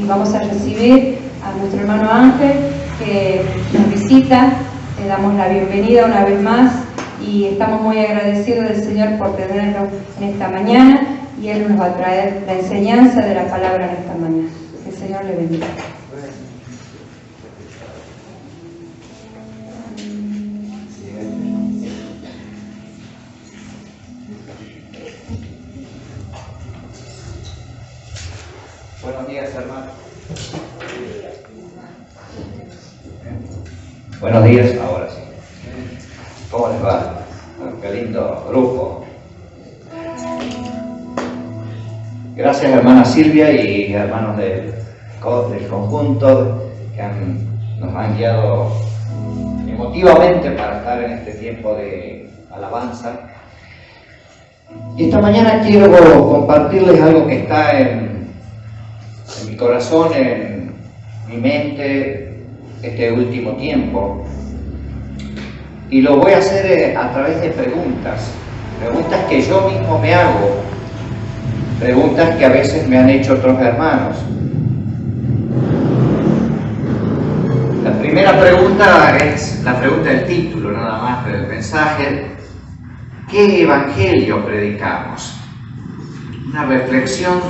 y vamos a recibir a nuestro hermano Ángel, que nos visita. Le damos la bienvenida una vez más y estamos muy agradecidos del Señor por tenerlo en esta mañana, y Él nos va a traer la enseñanza de la palabra en esta mañana. Que el Señor le bendiga. Buenos días, hermano. Buenos días, ahora sí. ¿Cómo les va? Qué lindo grupo. Gracias, hermana Silvia y hermanos del conjunto que nos han guiado emotivamente para estar en este tiempo de alabanza. Y esta mañana quiero compartirles algo que está en mi corazón, en mi mente, este último tiempo. Y lo voy a hacer a través de preguntas que yo mismo me hago, preguntas que a veces me han hecho otros hermanos. La primera pregunta es la pregunta del título, nada más del mensaje: ¿qué evangelio predicamos? Una reflexión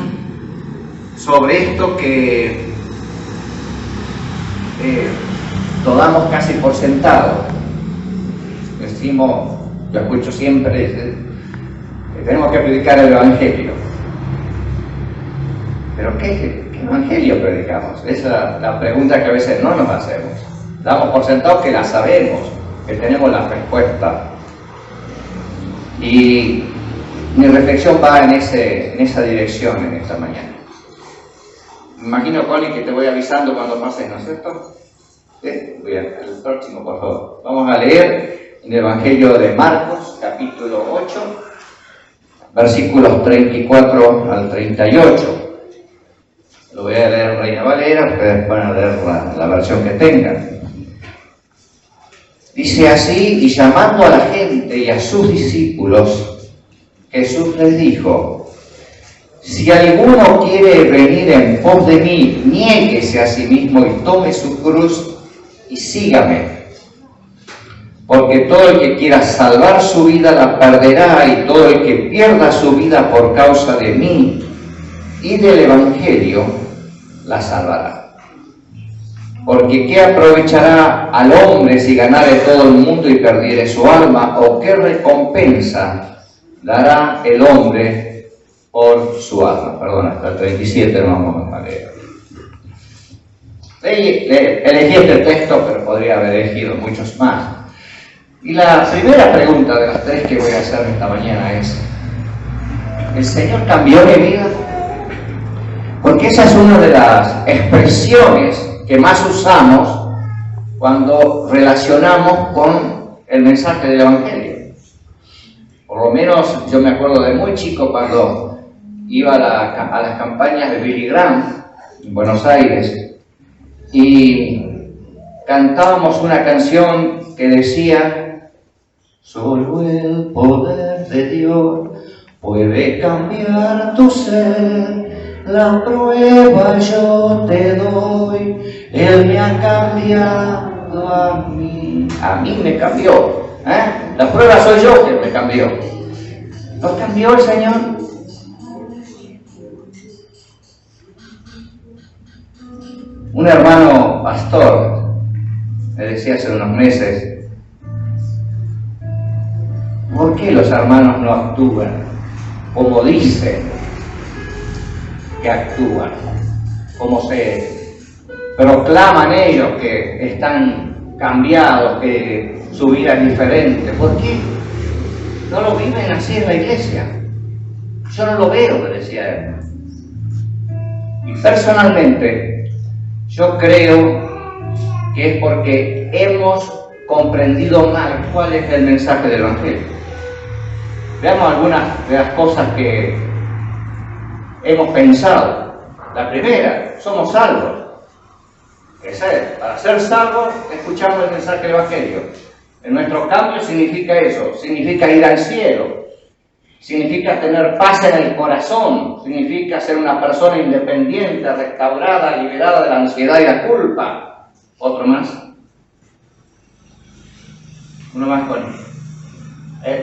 sobre esto que lo damos casi por sentado. Decimos, yo escucho siempre, tenemos que predicar el evangelio. ¿Pero qué evangelio predicamos? Esa es la pregunta que a veces no nos hacemos. Damos por sentado que la sabemos, que tenemos la respuesta. Y mi reflexión va en esa dirección en esta mañana. Me imagino, Connie, que te voy avisando cuando pases, ¿no es cierto? ¿Sí? Bien, el próximo, por favor. Vamos a leer en el Evangelio de Marcos, capítulo 8, versículos 34 al 38. Lo voy a leer en Reina Valera, ustedes van a leer la versión que tengan. Dice así: y llamando a la gente y a sus discípulos, Jesús les dijo: si alguno quiere venir en pos de mí, niéguese a sí mismo y tome su cruz y sígame. Porque todo el que quiera salvar su vida la perderá, y todo el que pierda su vida por causa de mí y del Evangelio la salvará. Porque ¿qué aprovechará al hombre si ganare todo el mundo y perdiere su alma? ¿O qué recompensa dará el hombre por su alma? Perdón, hasta el 37 no vamos a leer. Elegí este texto, pero podría haber elegido muchos más. Y la primera pregunta de las tres que voy a hacer esta mañana es: ¿el Señor cambió mi vida? Porque esa es una de las expresiones que más usamos cuando relacionamos con el mensaje del Evangelio. Por lo menos yo me acuerdo de muy chico cuando iba a las campañas de Billy Graham en Buenos Aires y cantábamos una canción que decía: solo el poder de Dios puede cambiar tu ser. La prueba yo te doy, Él me ha cambiado a mí. A mí me cambió, La prueba soy yo que me cambió. ¿Nos cambió el Señor? Un hermano pastor me decía hace unos meses: ¿por qué los hermanos no actúan como dicen que actúan? Como se proclaman ellos que están cambiados, que su vida es diferente. ¿Por qué no lo viven así en la iglesia? Yo no lo veo, me decía él. Y personalmente yo creo que es porque hemos comprendido mal cuál es el mensaje del Evangelio. Veamos algunas de las cosas que hemos pensado. La primera: somos salvos. Para ser salvos escuchamos el mensaje del Evangelio. En nuestro cambio significa eso, significa ir al cielo. significa tener paz en el corazón, significa ser una persona independiente, restaurada, liberada de la ansiedad y la culpa. Otro más. Uno más con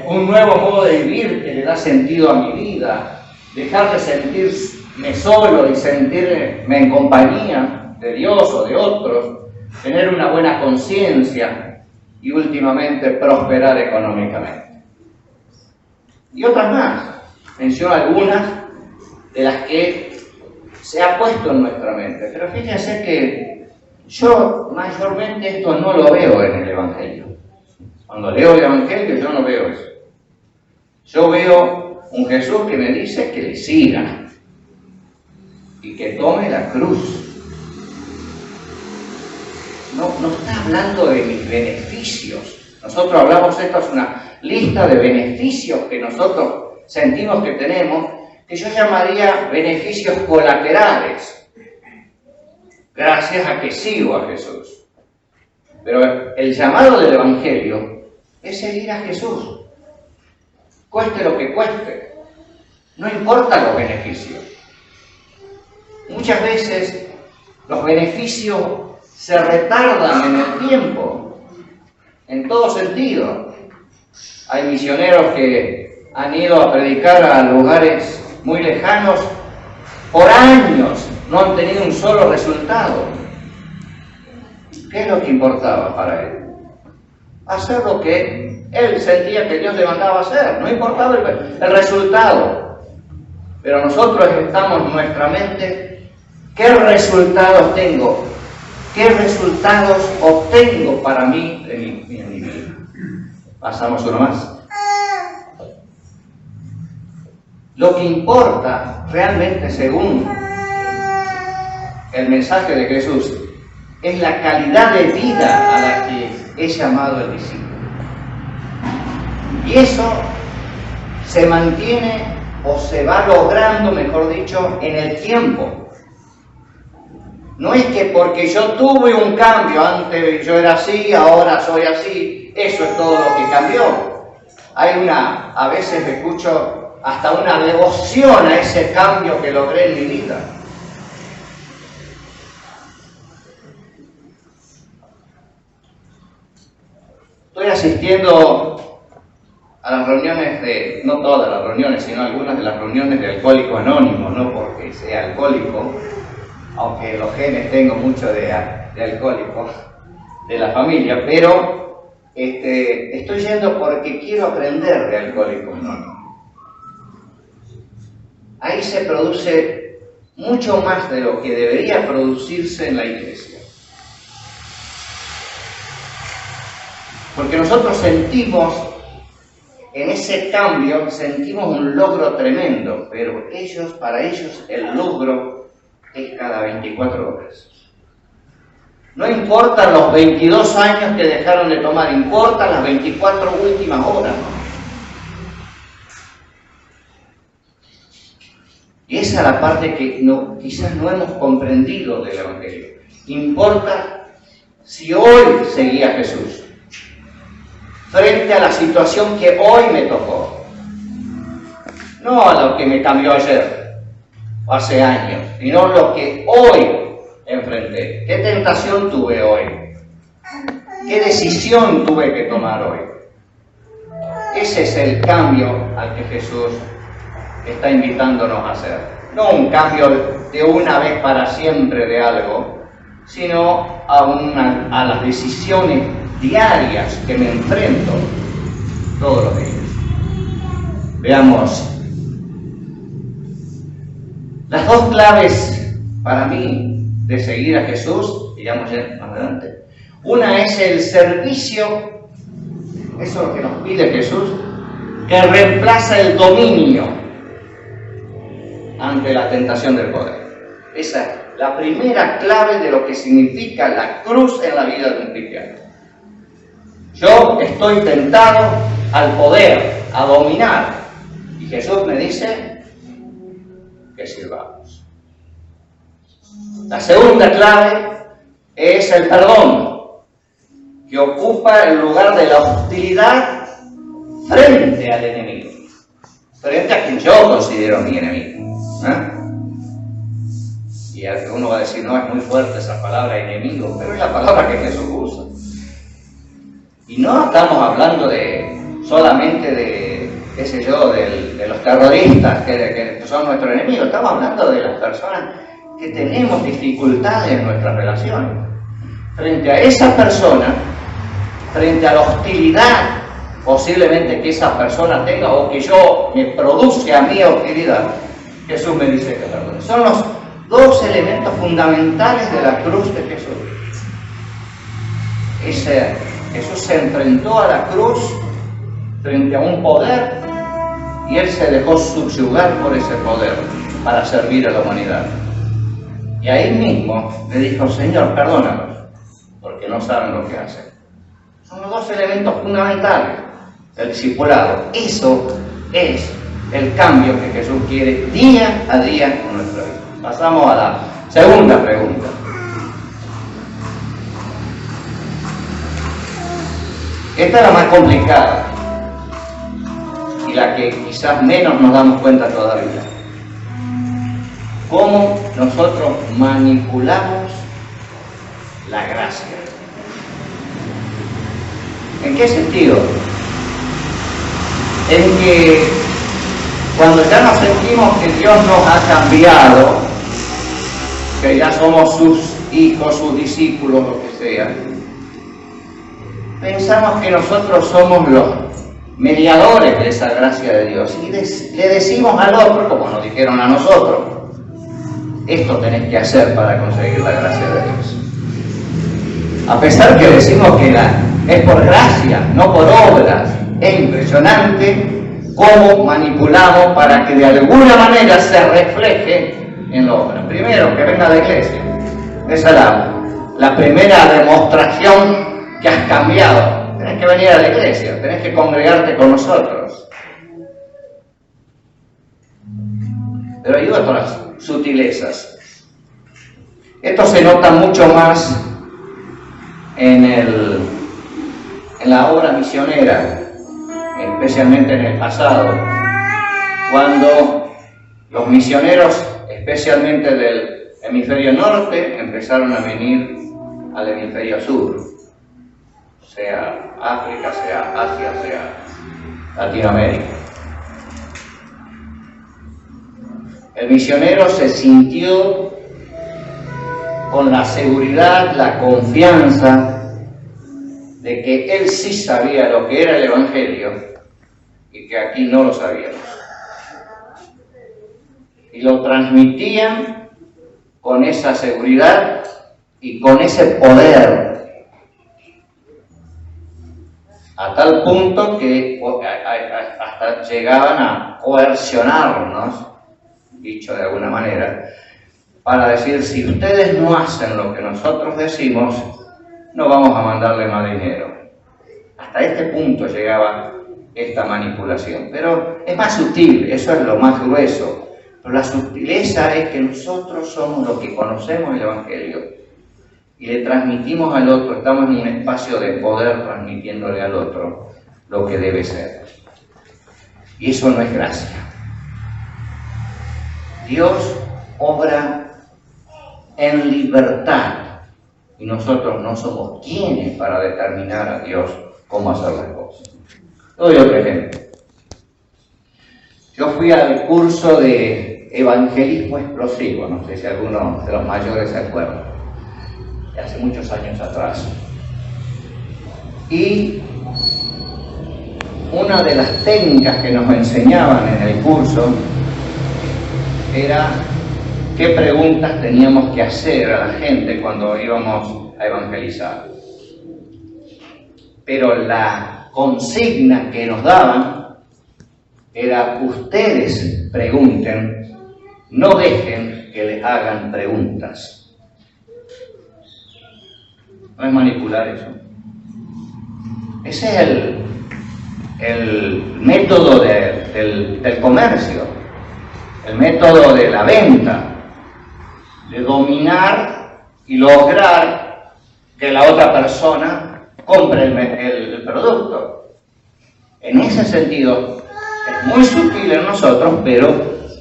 un nuevo modo de vivir que le da sentido a mi vida, dejar de sentirme solo y sentirme en compañía de Dios o de otros, tener una buena conciencia y últimamente prosperar económicamente. Y otras más, menciono algunas de las que se ha puesto en nuestra mente, pero fíjense que yo mayormente esto no lo veo en el Evangelio. Cuando leo el Evangelio yo no veo eso. Yo veo un Jesús que me dice que le siga y que tome la cruz. No está hablando de mis beneficios. Nosotros hablamos, esto es una lista de beneficios que nosotros sentimos que tenemos, que yo llamaría beneficios colaterales, gracias a que sigo a Jesús. Pero el llamado del Evangelio es seguir a Jesús, cueste lo que cueste, no importa los beneficios. Muchas veces los beneficios se retardan en el tiempo, en todo sentido. Hay misioneros que han ido a predicar a lugares muy lejanos por años, no han tenido un solo resultado. ¿Qué es lo que importaba para él? Hacer lo que él sentía que Dios le mandaba a hacer, no importaba el resultado. Pero nosotros estamos en nuestra mente, ¿qué resultados tengo? ¿Qué resultados obtengo para mí en mi vida? Pasamos uno más. Lo que importa realmente, según el mensaje de Jesús, es la calidad de vida a la que es llamado el discípulo. Y eso se mantiene o se va logrando, mejor dicho, en el tiempo. No es que porque yo tuve un cambio, antes yo era así, ahora soy así, eso es todo lo que cambió. A veces escucho hasta una devoción a ese cambio que logré en mi vida. Estoy asistiendo a las reuniones no todas las reuniones, sino algunas de las reuniones de Alcohólicos Anónimos, no porque sea alcohólico, aunque los genes tengo mucho de alcohólico de la familia, pero estoy yendo porque quiero aprender de Alcohólicos Anónimos. Ahí se produce mucho más de lo que debería producirse en la iglesia. Porque nosotros sentimos, en ese cambio, sentimos un logro tremendo, pero para ellos el logro es cada 24 horas. No importan los 22 años que dejaron de tomar, importan las 24 últimas horas. Y esa es la parte que quizás no hemos comprendido del Evangelio. Importa si hoy seguí a Jesús, frente a la situación que hoy me tocó, no a lo que me cambió ayer o hace años, sino lo que hoy enfrenté. ¿Qué tentación tuve hoy? ¿Qué decisión tuve que tomar hoy? Ese es el cambio al que Jesús está invitándonos a hacer. No un cambio de una vez para siempre de algo, sino a las decisiones diarias que me enfrento todos los días. Veamos las dos claves para mí de seguir a Jesús, digamos más adelante. Una es el servicio, eso es lo que nos pide Jesús, que reemplaza el dominio ante la tentación del poder. Esa es la primera clave de lo que significa la cruz en la vida de un cristiano. Yo estoy tentado al poder, a dominar, y Jesús me dice que sirvamos. La segunda clave es el perdón, que ocupa el lugar de la hostilidad frente al enemigo. frente a quien yo considero mi enemigo. Y uno va a decir, no, es muy fuerte esa palabra enemigo, pero es la palabra que Jesús usa. Y no estamos hablando solamente de, qué sé yo, de los terroristas que son nuestros enemigos. Estamos hablando de las personas que tenemos dificultades en nuestras relaciones. Frente a esa persona, frente a la hostilidad posiblemente que esa persona tenga o que yo me produce a mí hostilidad, Jesús me dice que perdone. Son los dos elementos fundamentales de la cruz de Jesús. Jesús se enfrentó a la cruz frente a un poder y Él se dejó subyugar por ese poder para servir a la humanidad. Y ahí mismo le dijo, Señor, perdónanos, porque no saben lo que hacen. Son los dos elementos fundamentales del discipulado. Eso es el cambio que Jesús quiere día a día en nuestra vida. Pasamos a la segunda pregunta. Esta es la más complicada y la que quizás menos nos damos cuenta todavía. ¿Cómo nosotros manipulamos la gracia? ¿En qué sentido? En que cuando ya nos sentimos que Dios nos ha cambiado, que ya somos sus hijos, sus discípulos, lo que sea, pensamos que nosotros somos los mediadores de esa gracia de Dios y le decimos al otro, como nos dijeron a nosotros, esto tenés que hacer para conseguir la gracia de Dios. A pesar que decimos que es por gracia, no por obras. Es impresionante cómo manipulamos para que de alguna manera se refleje en la obra. Primero, que venga a la iglesia. Esa es la primera demostración que has cambiado. Tenés que venir a la iglesia, tenés que congregarte con nosotros. Pero hay otras sutilezas. Esto se nota mucho más en la obra misionera, especialmente en el pasado, cuando los misioneros, especialmente del hemisferio norte, empezaron a venir al hemisferio sur, sea África, sea Asia, sea Latinoamérica. El misionero se sintió con la seguridad, la confianza de que él sí sabía lo que era el Evangelio y que aquí no lo sabíamos. Y lo transmitían con esa seguridad y con ese poder, a tal punto que hasta llegaban a coercionarnos, dicho de alguna manera, para decir, si ustedes no hacen lo que nosotros decimos, no vamos a mandarle más dinero. Hasta este punto llegaba esta manipulación. Pero es más sutil, eso es lo más grueso. Pero la sutileza es que nosotros somos los que conocemos el Evangelio y le transmitimos al otro, estamos en un espacio de poder transmitiéndole al otro lo que debe ser. Y eso no es gracia. Dios obra en libertad y nosotros no somos quienes para determinar a Dios cómo hacer las cosas. Doy otro ejemplo. Yo fui al curso de evangelismo explosivo, no sé si alguno de los mayores se acuerdan, hace muchos años atrás. Y una de las técnicas que nos enseñaban en el curso era qué preguntas teníamos que hacer a la gente cuando íbamos a evangelizar. Pero la consigna que nos daban era: ustedes pregunten, no dejen que les hagan preguntas. ¿No es manipular eso? Ese es el método del comercio, el método de la venta, de dominar y lograr que la otra persona compre el producto. En ese sentido, Es muy sutil en nosotros, pero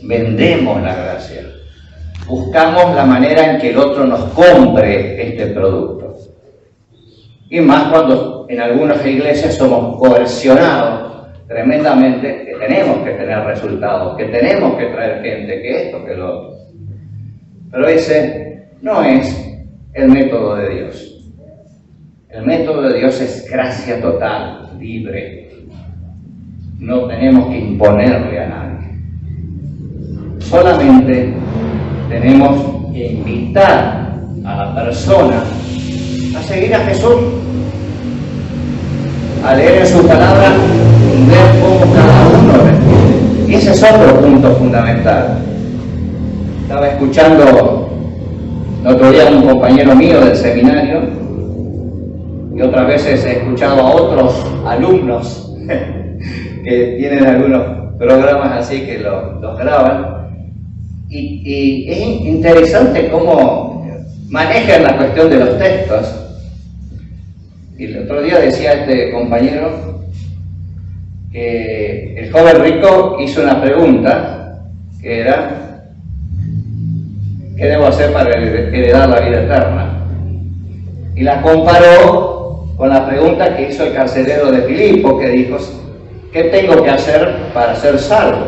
vendemos la gracia. Buscamos la manera en que el otro nos compre este producto. Y más cuando en algunas iglesias somos coercionados tremendamente, que tenemos que tener resultados, que tenemos que traer gente, que esto, que lo otro. Pero ese no es el método de Dios. El método de Dios es gracia total, libre. No tenemos que imponerle a nadie. Solamente tenemos que invitar a la persona a seguir a Jesús, a leer en su palabra y ver cómo cada uno responde. Y ese es otro punto fundamental. Estaba escuchando el otro día a un compañero mío del seminario, y otras veces he escuchado a otros alumnos que tienen algunos programas así que los graban, y es interesante cómo manejan la cuestión de los textos. Y el otro día decía este compañero que el joven rico hizo una pregunta que era: ¿qué debo hacer para heredar la vida eterna? Y la comparó con la pregunta que hizo el carcelero de Filipo, que dijo: ¿qué tengo que hacer para ser salvo?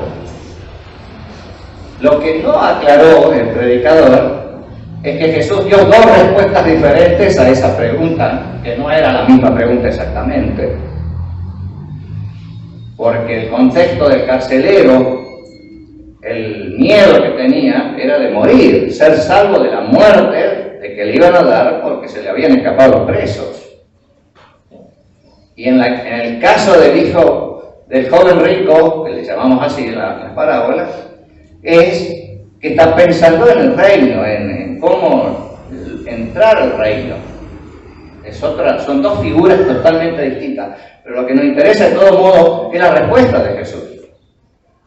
Lo que no aclaró el predicador es que Jesús dio dos respuestas diferentes a esa pregunta, que no era la misma pregunta exactamente. Porque el contexto del carcelero, el miedo que tenía era de morir, ser salvo de la muerte de que le iban a dar porque se le habían escapado los presos. Y en el caso del hijo del joven rico, que le llamamos así en las parábolas, es que está pensando en el reino, en cómo entrar al reino. Son dos figuras totalmente distintas, pero lo que nos interesa de todo modo es la respuesta de Jesús.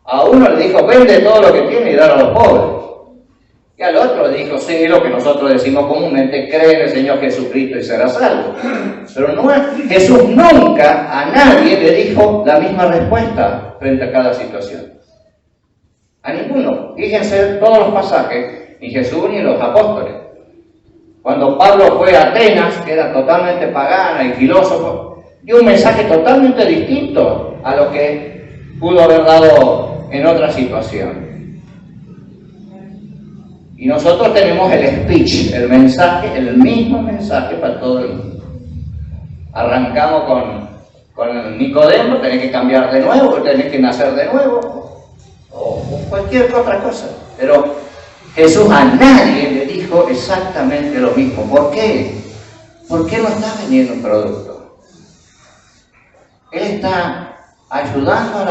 A uno le dijo: vende todo lo que tiene y dalo a los pobres. Y al otro le dijo: sí, lo que nosotros decimos comúnmente, cree en el Señor Jesucristo y serás salvo. Pero Jesús nunca a nadie le dijo la misma respuesta frente a cada situación. A ninguno. Fíjense todos los pasajes, ni Jesús ni los apóstoles. Cuando Pablo fue a Atenas, que era totalmente pagana y filósofo, dio un mensaje totalmente distinto a lo que pudo haber dado en otra situación. Y nosotros tenemos el speech, el mensaje, el mismo mensaje para todo el mundo. Arrancamos con Nicodemo: tenés que cambiar de nuevo, tenés que nacer de nuevo, o cualquier otra cosa. Pero Jesús a nadie le dijo exactamente lo mismo. ¿Por qué? Porque no está vendiendo un producto. Él está ayudando a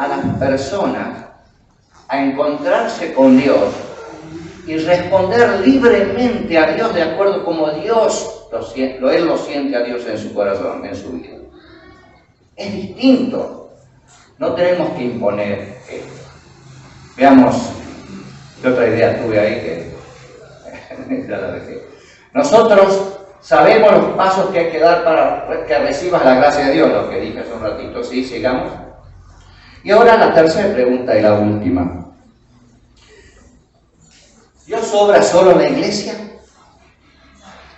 las personas a encontrarse con Dios y responder libremente a Dios de acuerdo como Dios él lo siente a Dios en su corazón, en su vida. Es distinto. No tenemos que imponer esto. Veamos qué otra idea tuve ahí que ya la dejé. Nosotros sabemos los pasos que hay que dar para que recibas la gracia de Dios, lo que dije hace un ratito. Sí, sigamos. Y ahora la tercera pregunta y la última. ¿Dios obra solo en la iglesia?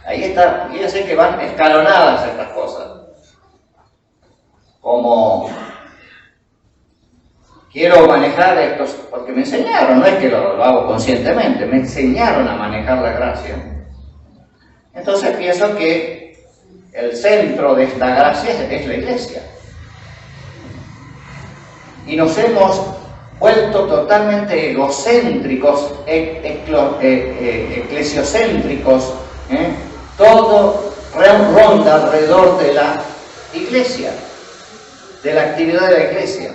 Ahí está, fíjense que van escalonadas estas cosas. Como quiero manejar estos, porque me enseñaron, no es que lo hago conscientemente, me enseñaron a manejar la gracia. Entonces pienso que el centro de esta gracia es la iglesia. Y nos hemos vuelto totalmente egocéntricos, eclesiocéntricos, todo ronda alrededor de la iglesia, de la actividad de la iglesia.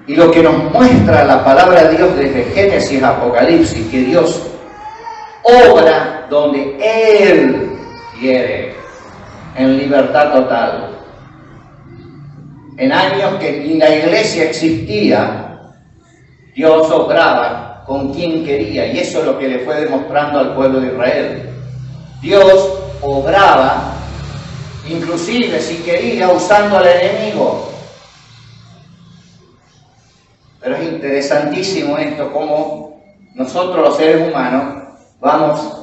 Y lo que nos muestra la palabra de Dios desde Génesis a Apocalipsis, que Dios obra donde Él quiere, en libertad total. En años que ni la iglesia existía, Dios obraba con quien quería, y eso es lo que le fue demostrando al pueblo de Israel. Dios obraba inclusive si quería usando al enemigo. Pero es interesantísimo esto, cómo nosotros los seres humanos vamos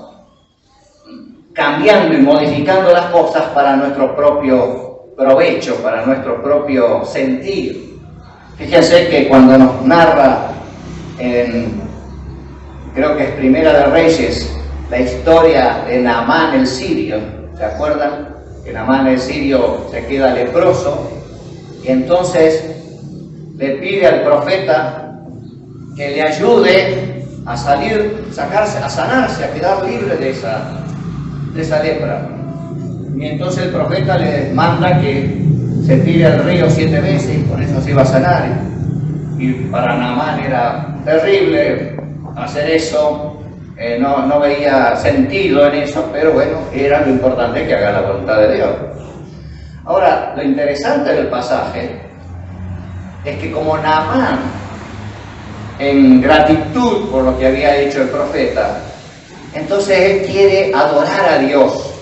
cambiando y modificando las cosas para nuestro propio provecho, para nuestro propio sentir. Fíjense que cuando nos narra creo que es Primera de Reyes, la historia de Naamán el sirio, ¿se acuerdan? Que Naamán el sirio se queda leproso y entonces le pide al profeta que le ayude a salir, a sanarse, a quedar libre de esa lepra. Y entonces el profeta le manda que se tire al río 7 veces y con eso se iba a sanar. Y para Naamán era terrible hacer eso, no veía sentido en eso, pero bueno, era lo importante que haga la voluntad de Dios. Ahora, lo interesante del pasaje es que como Naamán, en gratitud por lo que había hecho el profeta, entonces él quiere adorar a Dios.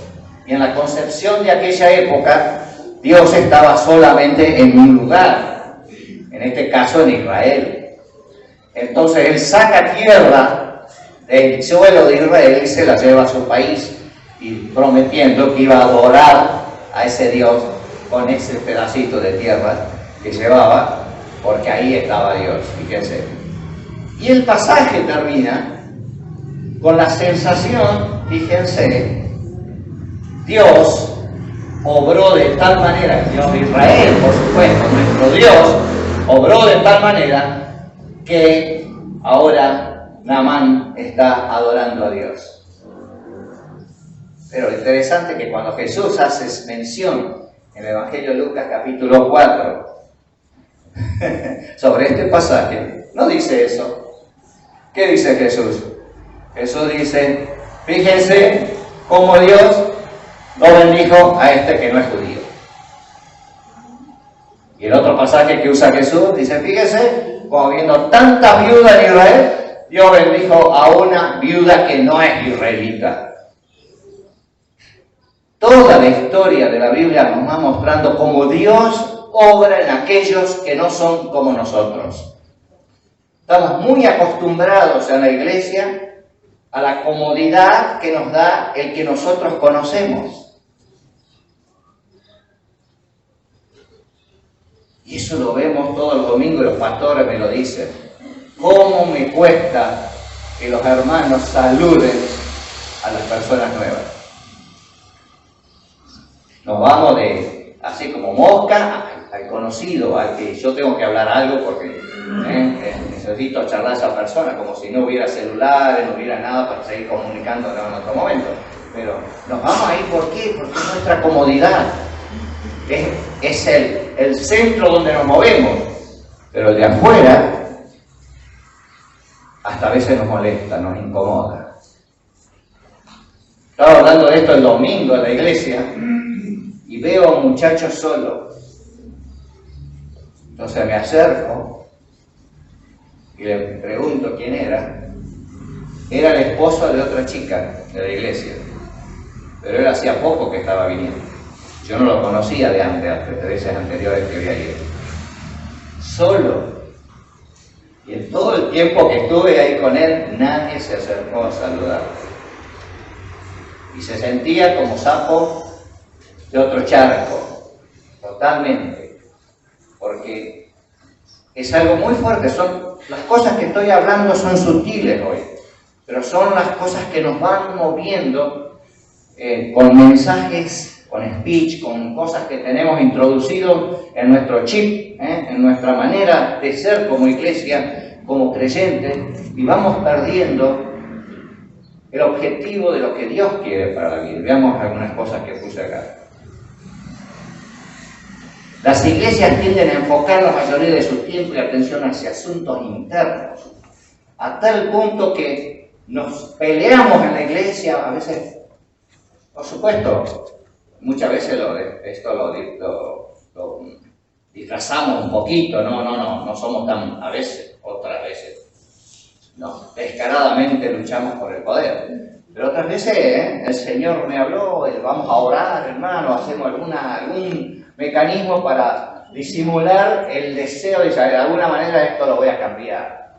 Y en la concepción de aquella época, Dios estaba solamente en un lugar, en este caso en Israel. Entonces él saca tierra del suelo de Israel y se la lleva a su país, y prometiendo que iba a adorar a ese Dios con ese pedacito de tierra que llevaba, porque ahí estaba Dios, fíjense. Y el pasaje termina con la sensación, fíjense, Dios obró de tal manera, Dios de Israel, por supuesto, nuestro Dios, obró de tal manera que ahora Naamán está adorando a Dios. Pero lo interesante es que cuando Jesús hace mención en el Evangelio de Lucas capítulo 4 sobre este pasaje, no dice eso. ¿Qué dice Jesús? Jesús dice, fíjense cómo Dios no bendijo a este que no es judío. Y el otro pasaje que usa Jesús dice, fíjense, como viendo tantas viudas en Israel, Dios bendijo a una viuda que no es israelita. Toda la historia de la Biblia nos va mostrando cómo Dios obra en aquellos que no son como nosotros. Estamos muy acostumbrados en la iglesia a la comodidad que nos da el que nosotros conocemos. Y eso lo vemos todos los domingos y los pastores me lo dicen. ¿Cómo me cuesta que los hermanos saluden a las personas nuevas? Nos vamos de, así como mosca, al conocido, al que yo tengo que hablar algo porque necesito charlar a esa persona, como si no hubiera celulares, no hubiera nada para seguir comunicándonos en otro momento. Pero nos vamos ahí, ¿por qué? Porque es nuestra comodidad. Es el centro donde nos movemos. Pero el de afuera, hasta a veces nos molesta, nos incomoda. Estaba hablando de esto el domingo en la iglesia y veo a un muchacho solo. Entonces me acerco y le pregunto quién era. Era el esposo de otra chica de la iglesia, pero él hacía poco que estaba viniendo. Yo no lo conocía de antes, de veces anteriores que había ido. Solo. Y en todo el tiempo que estuve ahí con él, nadie se acercó a saludarlo. Y se sentía como sapo de otro charco, totalmente. Porque es algo muy fuerte. Las cosas que estoy hablando son sutiles hoy, pero son las cosas que nos van moviendo con mensajes, con speech, con cosas que tenemos introducido en nuestro chip, en nuestra manera de ser como iglesia, como creyentes, y vamos perdiendo el objetivo de lo que Dios quiere para la vida. Veamos algunas cosas que puse acá. Las iglesias tienden a enfocar la mayoría de su tiempo y atención hacia asuntos internos, a tal punto que nos peleamos en la iglesia, a veces, por supuesto, muchas veces esto lo disfrazamos un poquito, no somos tan, a veces, otras veces, no, descaradamente luchamos por el poder, Pero otras veces el Señor me habló, vamos a orar, hermano, hacemos algún mecanismo para disimular el deseo de saber, de alguna manera esto lo voy a cambiar.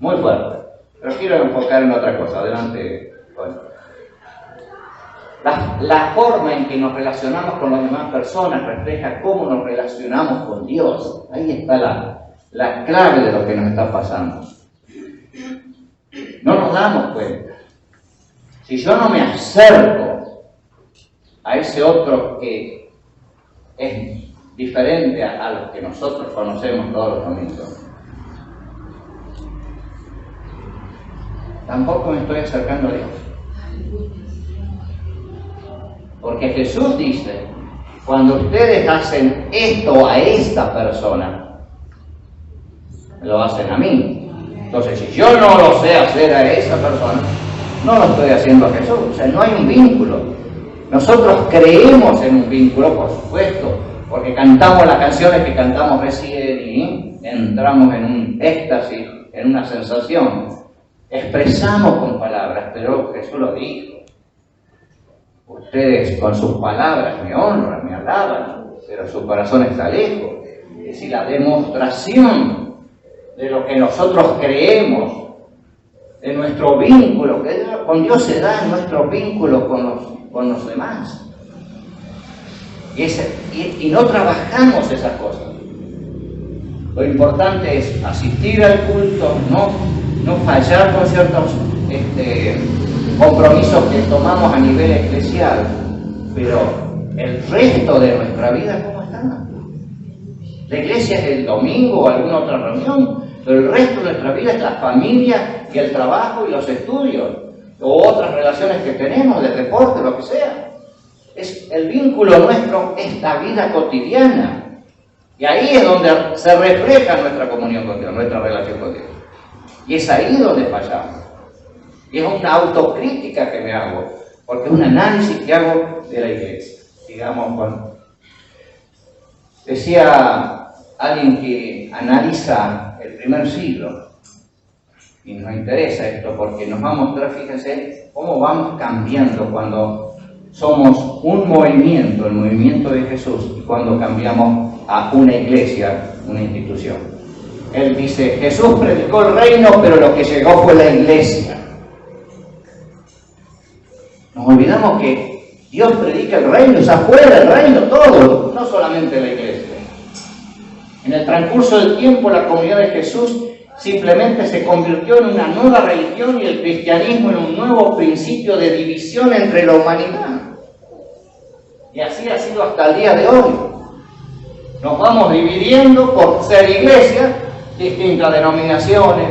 Muy fuerte. Pero quiero enfocar en otra cosa. Adelante. Bueno. La forma en que nos relacionamos con las demás personas refleja cómo nos relacionamos con Dios. Ahí está la clave de lo que nos está pasando. No nos damos cuenta. Si yo no me acerco a ese otro que es diferente a los que nosotros conocemos todos los domingos, tampoco me estoy acercando a Dios. Porque Jesús dice, cuando ustedes hacen esto a esta persona, lo hacen a mí. Entonces, si yo no lo sé hacer a esa persona, no lo estoy haciendo a Jesús. O sea, no hay un vínculo. Nosotros creemos en un vínculo, por supuesto, porque cantamos las canciones que cantamos recién y entramos en un éxtasis, en una sensación. Expresamos con palabras, pero Jesús lo dijo. Ustedes con sus palabras me honran, me alaban, pero su corazón está lejos. Es decir, la demostración de lo que nosotros creemos, de nuestro vínculo, que con Dios se da nuestro vínculo con los demás. Y no trabajamos esas cosas. Lo importante es asistir al culto, no fallar con ciertos compromisos que tomamos a nivel eclesial, pero el resto de nuestra vida, ¿cómo está? La iglesia es el domingo o alguna otra reunión, pero el resto de nuestra vida es la familia y el trabajo y los estudios, o otras relaciones que tenemos, de deporte, lo que sea. Es el vínculo nuestro, es la vida cotidiana. Y ahí es donde se refleja nuestra comunión con Dios, nuestra relación con Dios. Y es ahí donde fallamos. Y es una autocrítica que me hago, porque es un análisis que hago de la iglesia. Digamos, decía alguien que analiza el primer siglo, y nos interesa esto porque nos va a mostrar, fíjense, cómo vamos cambiando cuando somos un movimiento, el movimiento de Jesús, y cuando cambiamos a una iglesia, una institución. Él dice, Jesús predicó el reino, pero lo que llegó fue la iglesia. Nos olvidamos que Dios predica el reino, o sea, fuera el reino, todo, no solamente la iglesia. En el transcurso del tiempo, la comunidad de Jesús simplemente se convirtió en una nueva religión y el cristianismo en un nuevo principio de división entre la humanidad. Y así ha sido hasta el día de hoy. Nos vamos dividiendo por ser iglesia, distintas denominaciones,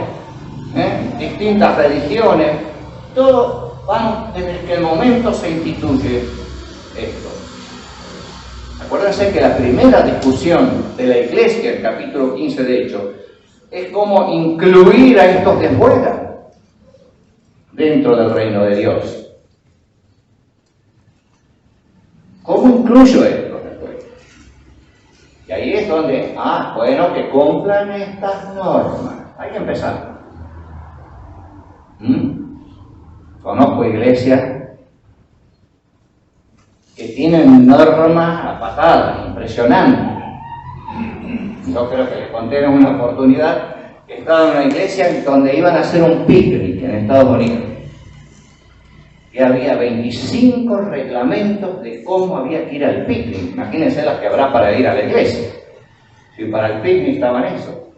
distintas religiones, todo. Vamos, desde que el momento se instituye esto. Acuérdense que la primera discusión de la iglesia, el capítulo 15 de Hechos, es cómo incluir a estos de fuera dentro del reino de Dios. ¿Cómo incluyo esto después? Y ahí es donde, bueno, que cumplan estas normas. Hay que empezar. Conozco iglesias que tienen normas a patadas, impresionantes. Yo creo que les conté en una oportunidad que estaba en una iglesia donde iban a hacer un picnic en Estados Unidos. Y había 25 reglamentos de cómo había que ir al picnic. Imagínense las que habrá para ir a la iglesia. Si para el picnic estaban eso.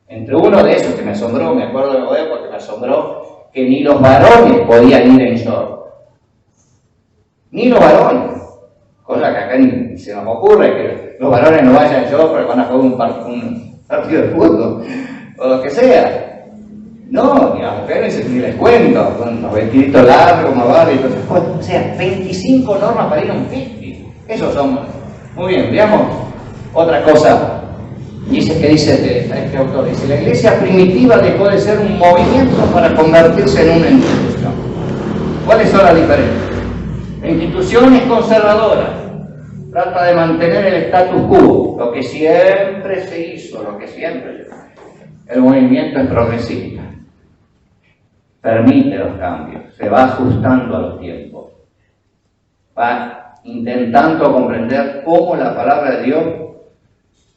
Entre uno de esos que me asombró, me acuerdo de lo porque me asombró, que ni los varones podían ir en short. Ni los varones. Cosa que acá ni se nos ocurre que los varones no vayan en short porque van a jugar un partido de fútbol o lo que sea. No, ni a las mujeres ni les cuento, con los vestiditos largos, más y todo eso. O sea, 25 normas para ir a un picnic. Eso somos. Muy bien, veamos otra cosa. Dice este autor, dice, la iglesia primitiva dejó de ser un movimiento para convertirse en una institución. ¿Cuáles son las diferencias? La institución es conservadora, trata de mantener el status quo, lo que siempre se hizo, lo que siempre. El movimiento es progresista. permite los cambios, se va ajustando a los tiempos, va intentando comprender cómo la palabra de Dios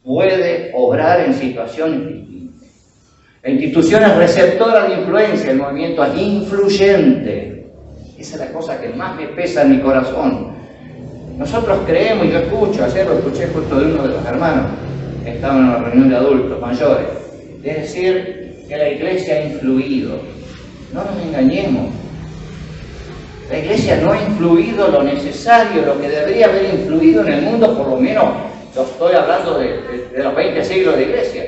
puede obrar en situaciones distintas. La institución es receptora de influencia, el movimiento es influyente. Esa es la cosa que más me pesa en mi corazón. Nosotros creemos, y yo escucho, ayer lo escuché justo de uno de los hermanos, que estaba en una reunión de adultos mayores, es decir, que la iglesia ha influido. No nos engañemos. La iglesia no ha influido lo necesario, lo que debería haber influido en el mundo, por lo menos, yo estoy hablando de los 20 siglos de iglesia.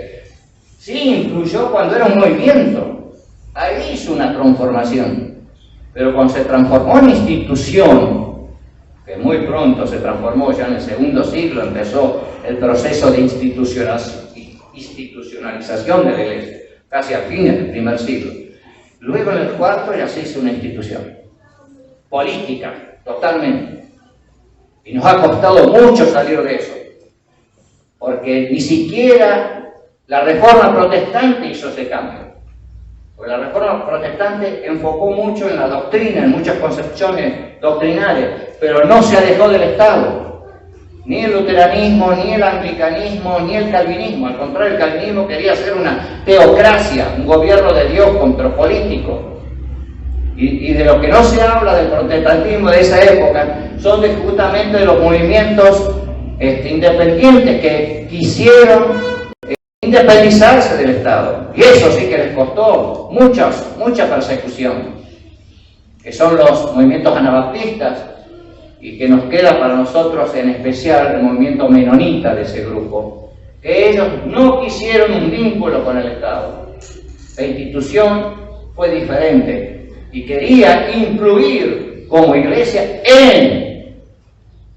Sí, influyó cuando era un movimiento. Ahí hizo una transformación. Pero cuando se transformó en institución, que muy pronto se transformó, ya en el segundo siglo empezó el proceso de institucionalización de la iglesia, casi a fines del primer siglo. Luego en el cuarto ya se hizo una institución política, totalmente. Y nos ha costado mucho salir de eso, porque ni siquiera la Reforma Protestante hizo ese cambio. Porque la Reforma Protestante enfocó mucho en la doctrina, en muchas concepciones doctrinales, pero no se alejó del Estado. Ni el luteranismo, ni el anglicanismo, ni el calvinismo. Al contrario, el calvinismo quería hacer una teocracia, un gobierno de Dios político. Y de lo que no se habla del protestantismo de esa época son justamente de los movimientos independientes que quisieron independizarse del Estado. Y eso sí que les costó mucha persecución, que son los movimientos anabaptistas, y que nos queda para nosotros en especial el movimiento menonita de ese grupo, que ellos no quisieron un vínculo con el Estado. La institución fue diferente y quería influir como iglesia en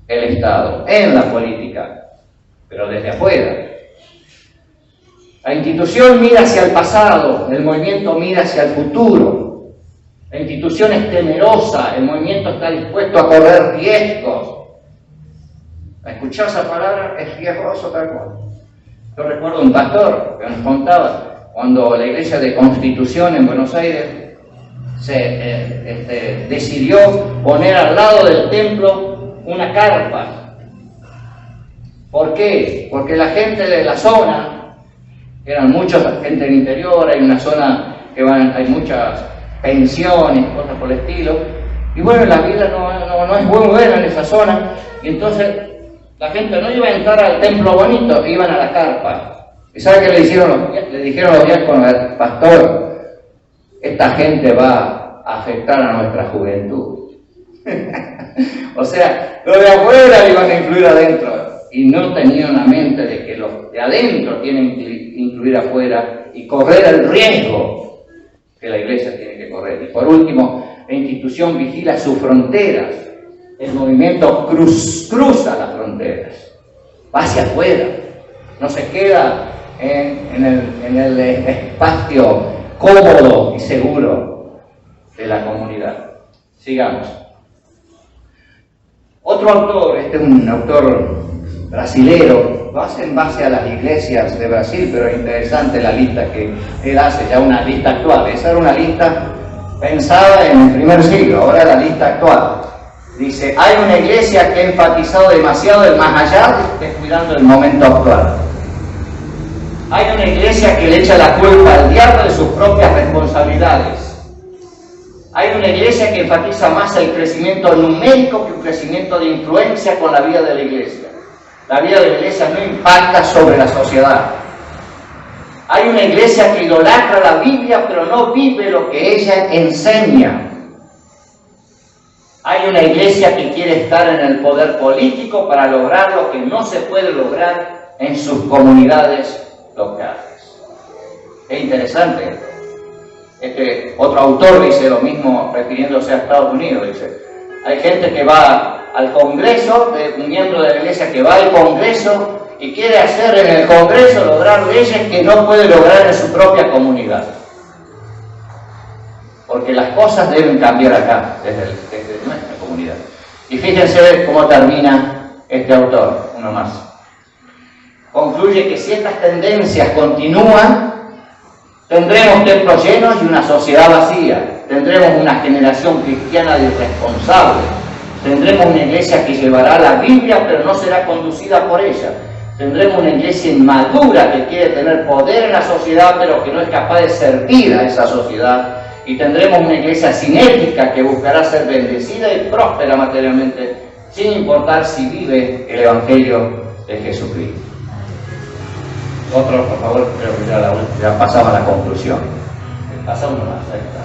el Estado, en la política, pero desde afuera. La institución mira hacia el pasado, el movimiento mira hacia el futuro. La institución es temerosa, el movimiento está dispuesto a correr riesgos. Escuchar esa palabra es riesgoso tal cual. Yo recuerdo un pastor que nos contaba cuando la iglesia de Constitución en Buenos Aires se decidió poner al lado del templo una carpa. ¿Por qué? Porque la gente de la zona, eran mucha gente del interior, hay una zona que hay muchas pensiones, cosas por el estilo, y bueno, la vida no es muy buena en esa zona, y entonces la gente no iba a entrar al templo bonito, iban a la carpa. ¿Y sabe qué le dijeron los diáconos? Pastor, esta gente va a afectar a nuestra juventud. O sea, los de afuera iban a influir adentro, y no tenían la mente de que los de adentro tienen que influir afuera y correr el riesgo que la iglesia tiene que correr. Y por último, la institución vigila sus fronteras. El movimiento cruza las fronteras, va hacia afuera, no se queda en el espacio cómodo y seguro de la comunidad. Sigamos. Otro autor, este es un autor brasilero, lo hace en base a las iglesias de Brasil, pero es interesante la lista que él hace, ya una lista actual. Esa era una lista pensada en el primer siglo, ahora la lista actual. Dice, hay una iglesia que ha enfatizado demasiado el más allá, descuidando el momento actual. Hay una iglesia que le echa la culpa al diablo de sus propias responsabilidades. Hay una iglesia que enfatiza más el crecimiento numérico que un crecimiento de influencia con la vida de la iglesia. La vida de la iglesia no impacta sobre la sociedad. Hay una iglesia que idolatra la Biblia, pero no vive lo que ella enseña. Hay una iglesia que quiere estar en el poder político para lograr lo que no se puede lograr en sus comunidades locales. Es interesante. Otro autor dice lo mismo refiriéndose a Estados Unidos. Dice, hay gente que va al Congreso, un miembro de la iglesia que va al Congreso y quiere hacer en el Congreso lograr leyes que no puede lograr en su propia comunidad. Porque las cosas deben cambiar acá, desde nuestra comunidad. Y fíjense cómo termina este autor, uno más. Concluye que si estas tendencias continúan, Tendremos templos llenos y una sociedad vacía. Tendremos una generación cristiana irresponsable. Tendremos una iglesia que llevará la Biblia, pero no será conducida por ella. Tendremos una iglesia inmadura que quiere tener poder en la sociedad, pero que no es capaz de servir a esa sociedad. Y tendremos una iglesia sin ética que buscará ser bendecida y próspera materialmente, sin importar si vive el Evangelio de Jesucristo. Otro, por favor, creo que ya pasamos a la conclusión. Pasamos más, ahí está.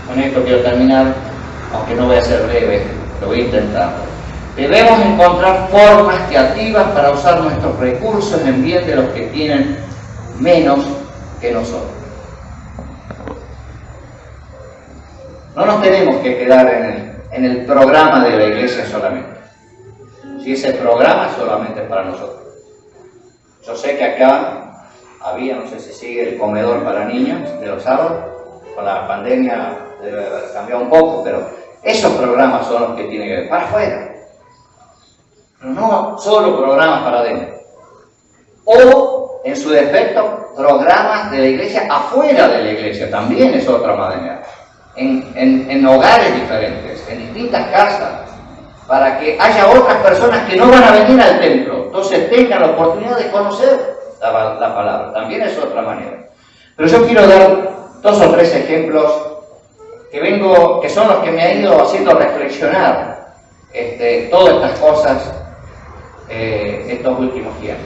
Con esto quiero terminar, aunque no voy a ser breve, lo voy a intentar. Debemos encontrar formas creativas para usar nuestros recursos en bien de los que tienen menos que nosotros. No nos tenemos que quedar en el programa de la iglesia solamente. Si ese programa solamente es para nosotros. Yo sé que acá había, no sé si sigue, el comedor para niños de los sábados. Con la pandemia debe haber cambiado un poco, pero esos programas son los que tienen que ver para afuera. Pero no solo programas para adentro. O, en su defecto, programas de la iglesia afuera de la iglesia. También es otra manera. En hogares diferentes, en distintas casas, para que haya otras personas que no van a venir al templo, entonces tengan la oportunidad de conocer la palabra. También es otra manera. Pero yo quiero dar 2 o 3 ejemplos que son los que me han ido haciendo reflexionar todas estas cosas estos últimos tiempos.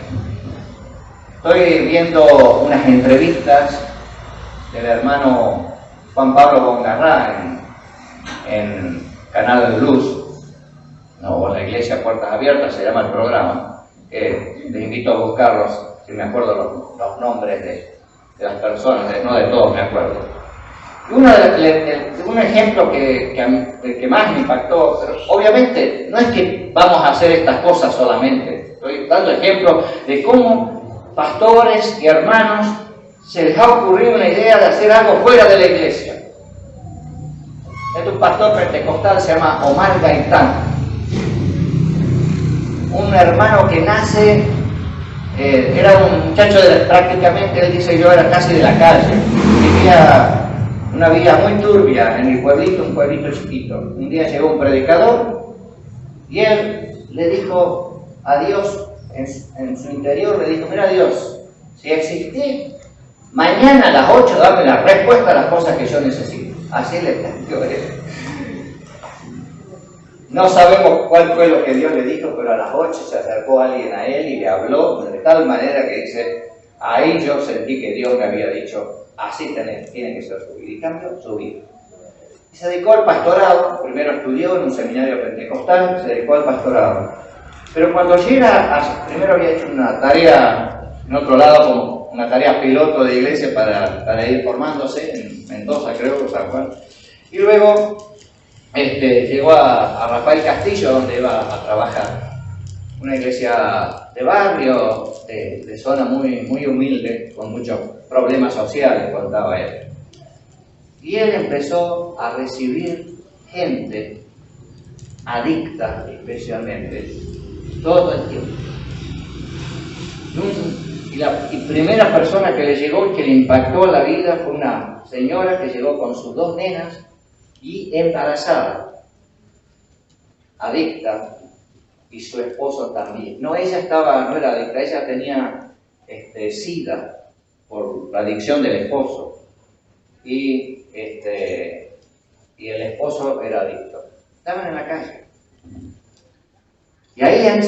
Estoy viendo unas entrevistas del hermano Juan Pablo Bongarrá en Canal de Luz, o la Iglesia Puertas Abiertas se llama el programa. Les invito a buscarlos, si me acuerdo los nombres de las personas, no de todos me acuerdo. Y un ejemplo que más me impactó, pero obviamente no es que vamos a hacer estas cosas solamente. Estoy dando ejemplos de cómo pastores y hermanos se les ha ocurrido una idea de hacer algo fuera de la iglesia. Un pastor pentecostal se llama Omar Gaitán, un hermano que nace, era un muchacho prácticamente, él dice, yo era casi de la calle, vivía una vida muy turbia en mi pueblito, un pueblito chiquito. Un día llegó un predicador y él le dijo a Dios, en su interior le dijo, mira Dios, si existí, mañana a las 8 dame la respuesta a las cosas que yo necesito. Así le planteó él. No sabemos cuál fue lo que Dios le dijo, pero a las 8 se acercó alguien a él y le habló de tal manera que dice, ahí yo sentí que Dios me había dicho, así tiene que ser su vida. Y cambió su vida. Y se dedicó al pastorado. Primero estudió en un seminario pentecostal, se dedicó al pastorado. Pero cuando llega, primero había hecho una tarea en otro lado, como una tarea piloto de iglesia para ir formándose, en Mendoza creo, San Juan. Y luego llegó a Rafael Castillo, donde iba a trabajar. Una iglesia de barrio, de zona muy, muy humilde, con muchos problemas sociales, contaba él. Y él empezó a recibir gente adicta, especialmente, todo el tiempo. Y la primera persona que le llegó y que le impactó la vida fue una señora que llegó con sus 2 nenas y embarazada, adicta, y su esposo también. No, ella no era adicta, ella tenía SIDA por la adicción del esposo. Y el esposo era adicto. Estaban en la calle. Y ahí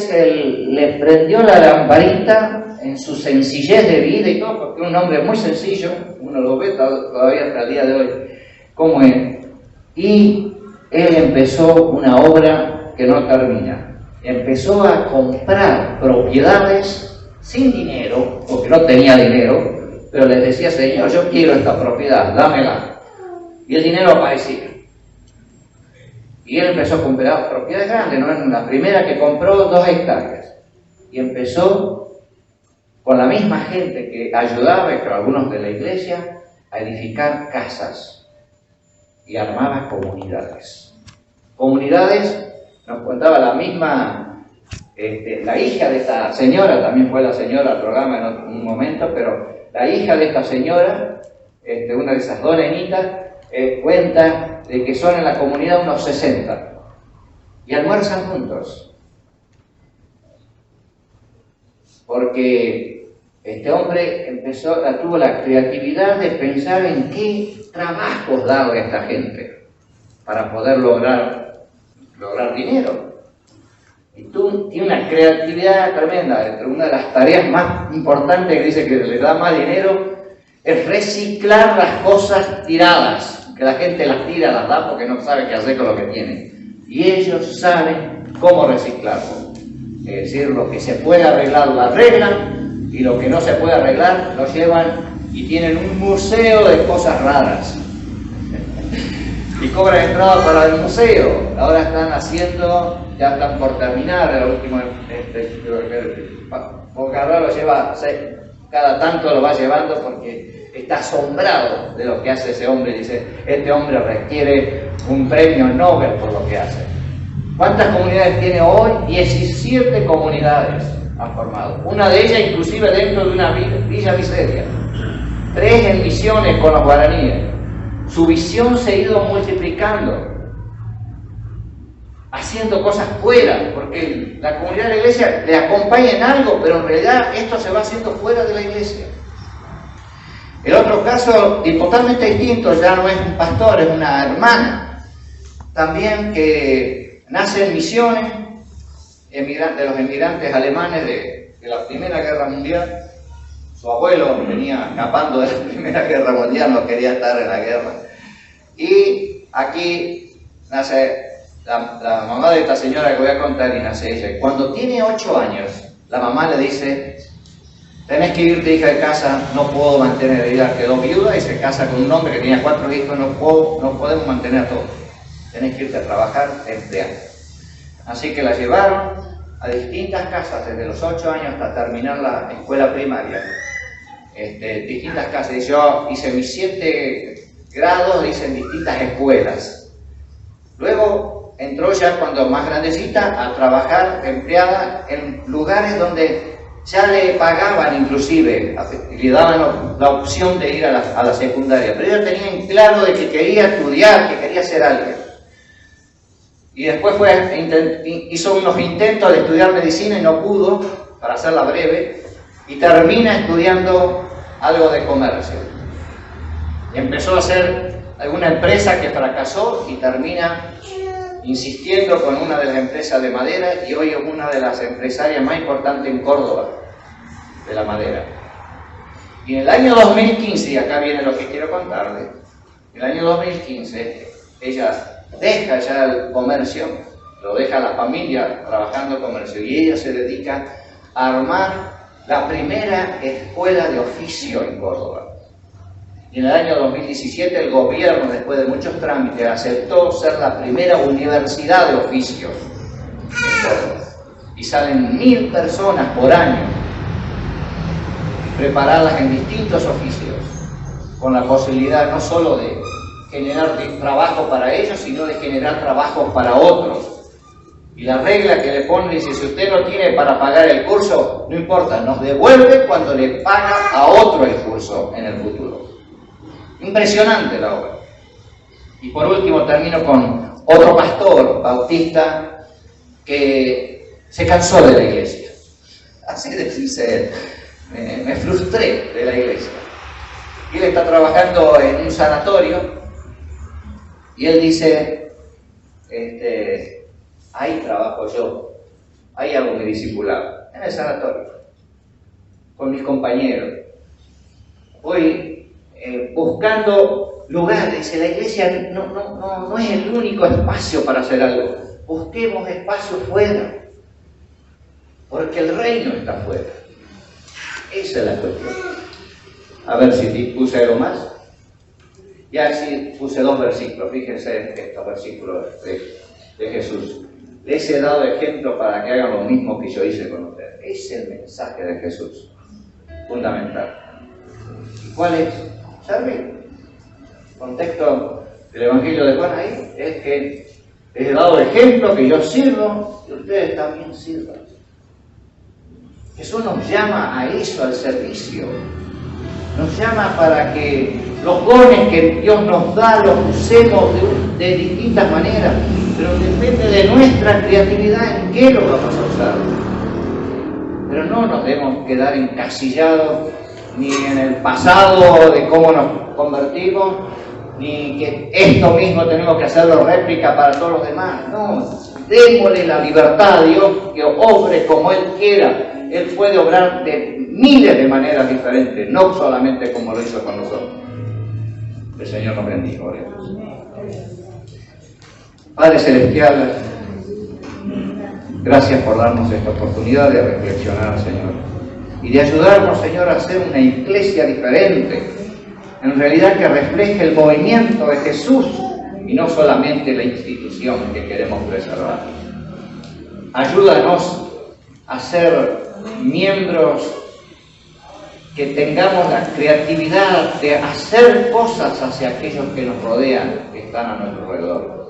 le prendió la lamparita en su sencillez de vida y todo, porque un hombre muy sencillo, uno lo ve todavía hasta el día de hoy, como él. Y él empezó una obra que no termina. Empezó a comprar propiedades sin dinero, porque no tenía dinero, pero les decía, Señor, yo quiero esta propiedad, dámela. Y el dinero aparecía. Y él empezó a comprar propiedades grandes, ¿no? La primera que compró 2 hectáreas. Y empezó con la misma gente que ayudaba, con algunos de la iglesia, a edificar casas. Y armaba comunidades. Comunidades, nos contaba la misma, la hija de esta señora, también fue la señora al programa en un momento, pero la hija de esta señora, una de esas dos nenitas, cuenta de que son en la comunidad unos 60 y almuerzan juntos. Porque este hombre tuvo la creatividad de pensar en qué trabajos darle a esta gente para poder lograr dinero. Y tiene una creatividad tremenda. Una de las tareas más importantes que dice que le da más dinero es reciclar las cosas tiradas, que la gente las tira, las da porque no sabe qué hacer con lo que tiene. Y ellos saben cómo reciclarlo. Es decir, lo que se puede arreglar lo arreglan y lo que no se puede arreglar lo llevan y tienen un museo de cosas raras. Y cobran entrada para el museo. Ahora ya están por terminar el último, porque ahora lo lleva, cada tanto lo va llevando porque está asombrado de lo que hace ese hombre. Dice, este hombre requiere un premio Nobel por lo que hace. ¿Cuántas comunidades tiene hoy? 17 comunidades han formado. Una de ellas inclusive dentro de una villa miseria. 3 en misiones con los guaraníes. Su visión se ha ido multiplicando, haciendo cosas fuera, porque la comunidad de la iglesia le acompaña en algo, pero en realidad esto se va haciendo fuera de la iglesia. El otro caso, totalmente distinto, ya no es un pastor, es una hermana, también que nace en Misiones, de los emigrantes alemanes de la Primera Guerra Mundial. Su abuelo venía escapando de la Primera Guerra Mundial, no quería estar en la guerra. Y aquí nace la mamá de esta señora que voy a contar, y nace ella. Y cuando tiene 8 años, la mamá le dice, tenés que irte, hija, de casa, no puedo mantener. Ella quedó viuda y se casa con un hombre que tenía 4 hijos, no podemos mantener a todos. Tenés que irte a trabajar empleada. Así que la llevaron a distintas casas, desde los 8 años hasta terminar la escuela primaria. Distintas casas. Y yo hice mis 7 grados, hice en distintas escuelas. Luego entró ya, cuando más grandecita, a trabajar empleada en lugares donde ya le pagaban inclusive, le daban la opción de ir a la secundaria. Pero ella tenía en claro de que quería estudiar, que quería ser alguien. Y después hizo unos intentos de estudiar medicina y no pudo, para hacerla breve, y termina estudiando algo de comercio. Empezó a hacer alguna empresa que fracasó y termina insistiendo con una de las empresas de madera, y hoy es una de las empresarias más importantes en Córdoba de la madera. Y en el año 2015, y acá viene lo que quiero contarles, en el año 2015 ella deja ya el comercio, lo deja la familia trabajando en comercio, y ella se dedica a armar la primera escuela de oficio en Córdoba. Y en el año 2017 el gobierno, después de muchos trámites, aceptó ser la primera universidad de oficios en Córdoba. Y salen 1000 personas por año preparadas en distintos oficios, con la posibilidad no solo de generar trabajo para ellos, sino de generar trabajos para otros. Y la regla que le pone dice, si usted no tiene para pagar el curso, no importa, nos devuelve cuando le paga a otro el curso en el futuro. Impresionante la obra. Y por último termino con otro pastor bautista que se cansó de la iglesia. Así dice él, me frustré de la iglesia. Y él está trabajando en un sanatorio. Y él dice, ahí trabajo yo, ahí hago mi discipulado, en el sanatorio, con mis compañeros. Voy buscando lugares. Dice, la iglesia no es el único espacio para hacer algo. Busquemos espacio fuera, porque el reino está fuera. Esa es la cuestión. A ver si puse algo más. Y así puse 2 versículos, fíjense estos versículos de Jesús. Les he dado ejemplo para que hagan lo mismo que yo hice con ustedes. Es el mensaje de Jesús, fundamental. ¿Y cuál es? ¿Servir? El contexto del Evangelio de Juan ahí es que les he dado ejemplo que yo sirvo y ustedes también sirvan. Jesús nos llama a eso, al servicio. Nos llama para que los dones que Dios nos da los usemos de distintas maneras, pero depende de nuestra creatividad en qué lo vamos a usar. Pero no nos debemos quedar encasillados ni en el pasado de cómo nos convertimos, ni que esto mismo tenemos que hacerlo réplica para todos los demás. No, démosle la libertad a Dios que obre como Él quiera. Él puede obrar de miles de maneras diferentes, no solamente como lo hizo con nosotros. El Señor nos bendiga. Oremos. Padre Celestial, gracias por darnos esta oportunidad de reflexionar, Señor, y de ayudarnos, Señor, a hacer una iglesia diferente, en realidad que refleje el movimiento de Jesús y no solamente la institución que queremos preservar. Ayúdanos a ser miembros que tengamos la creatividad de hacer cosas hacia aquellos que nos rodean, que están a nuestro alrededor.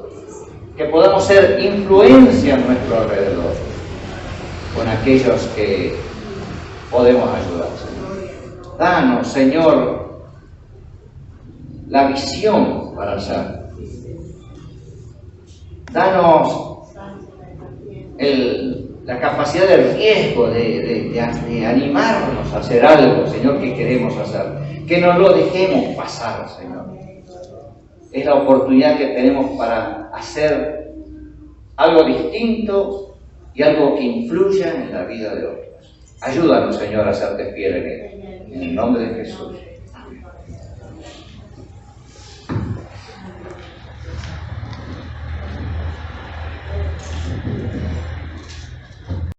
Que podamos ser influencia a nuestro alrededor con aquellos que podemos ayudar, Señor. Danos, Señor, la visión para hacer. Danos la capacidad de riesgo, de animarnos a hacer algo, Señor, que queremos hacer. Que no lo dejemos pasar, Señor. Es la oportunidad que tenemos para hacer algo distinto y algo que influya en la vida de otros. Ayúdanos, Señor, a serte fiel en él. En el nombre de Jesús.